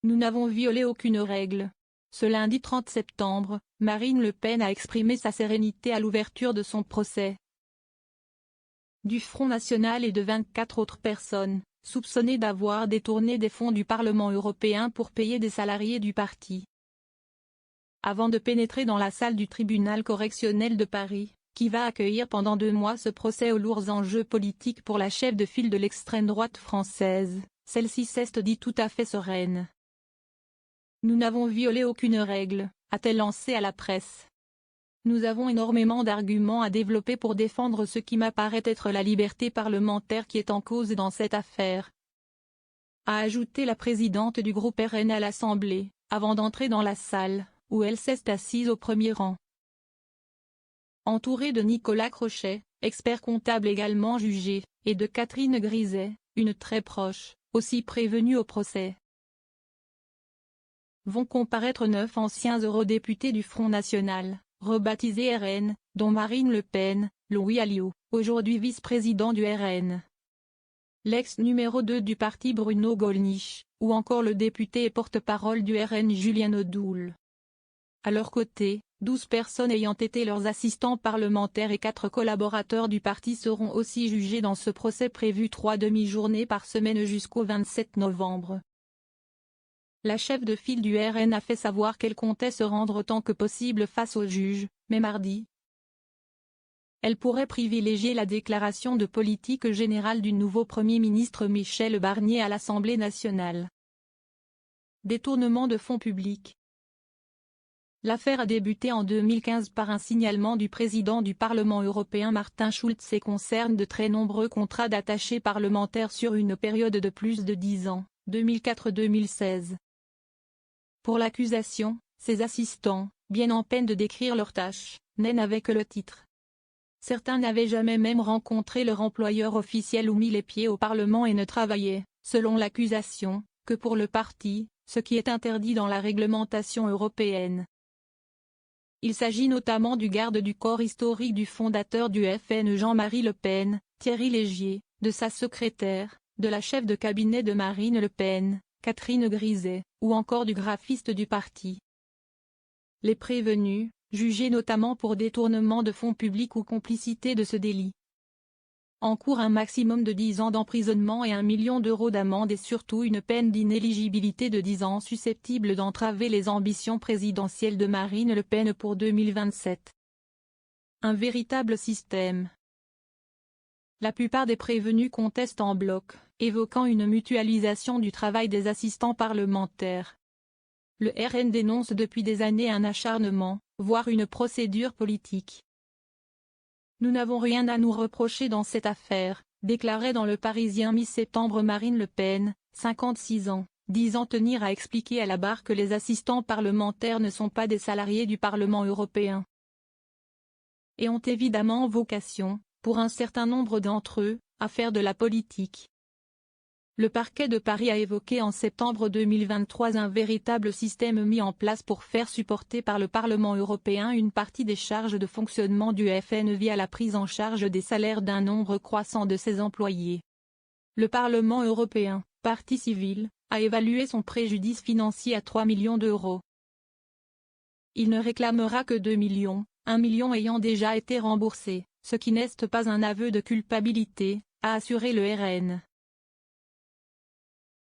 Nous n'avons violé aucune règle. Ce lundi 30 septembre, Marine Le Pen a exprimé sa sérénité à l'ouverture de son procès. Du Front National et de 24 autres personnes, soupçonnées d'avoir détourné des fonds du Parlement européen pour payer des salariés du parti. Avant de pénétrer dans la salle du tribunal correctionnel de Paris, qui va accueillir pendant 2 mois ce procès aux lourds enjeux politiques pour la chef de file de l'extrême droite française, celle-ci s'est dit tout à fait sereine. Nous n'avons violé aucune règle, a-t-elle lancé à la presse. Nous avons énormément d'arguments à développer pour défendre ce qui m'apparaît être la liberté parlementaire qui est en cause dans cette affaire, a ajouté la présidente du groupe RN à l'Assemblée, avant d'entrer dans la salle, où elle s'est assise au premier rang. Entourée de Nicolas Crochet, expert comptable également jugé, et de Catherine Griset, une très proche, aussi prévenue au procès. Vont comparaître 9 anciens eurodéputés du Front National, rebaptisé RN, dont Marine Le Pen, Louis Alliot, aujourd'hui vice-président du RN. L'ex numéro 2 du parti Bruno Gollnisch, ou encore le député et porte-parole du RN Julien Audoul. À leur côté, 12 personnes ayant été leurs assistants parlementaires et 4 collaborateurs du parti seront aussi jugés dans ce procès prévu 3 demi-journées par semaine jusqu'au 27 novembre. La chef de file du RN a fait savoir qu'elle comptait se rendre autant que possible face au juge, mais mardi, elle pourrait privilégier la déclaration de politique générale du nouveau Premier ministre Michel Barnier à l'Assemblée nationale. Détournement de fonds publics. L'affaire a débuté en 2015 par un signalement du président du Parlement européen Martin Schulz et concerne de très nombreux contrats d'attachés parlementaires sur une période de plus de 10 ans, 2004-2016. Pour l'accusation, ses assistants, bien en peine de décrire leurs tâches, n'avaient que le titre. Certains n'avaient jamais même rencontré leur employeur officiel ou mis les pieds au Parlement et ne travaillaient, selon l'accusation, que pour le parti, ce qui est interdit dans la réglementation européenne. Il s'agit notamment du garde du corps historique du fondateur du FN Jean-Marie Le Pen, Thierry Légier, de sa secrétaire, de la chef de cabinet de Marine Le Pen, Catherine Griset, ou encore du graphiste du parti. Les prévenus, jugés notamment pour détournement de fonds publics ou complicité de ce délit, encourent un maximum de 10 ans d'emprisonnement et 1 million d'euros d'amende et surtout une peine d'inéligibilité de 10 ans susceptible d'entraver les ambitions présidentielles de Marine Le Pen pour 2027. Un véritable système. La plupart des prévenus contestent en bloc, évoquant une mutualisation du travail des assistants parlementaires. Le RN dénonce depuis des années un acharnement, voire une procédure politique. Nous n'avons rien à nous reprocher dans cette affaire, déclarait dans Le Parisien mi-septembre Marine Le Pen, 56 ans, disant tenir à expliquer à la barre que les assistants parlementaires ne sont pas des salariés du Parlement européen. Et ont évidemment vocation, pour un certain nombre d'entre eux, à faire de la politique. Le parquet de Paris a évoqué en septembre 2023 un véritable système mis en place pour faire supporter par le Parlement européen une partie des charges de fonctionnement du FN via la prise en charge des salaires d'un nombre croissant de ses employés. Le Parlement européen, partie civile, a évalué son préjudice financier à 3 millions d'euros. Il ne réclamera que 2 millions, 1 million ayant déjà été remboursé, ce qui n'est pas un aveu de culpabilité, a assuré le RN.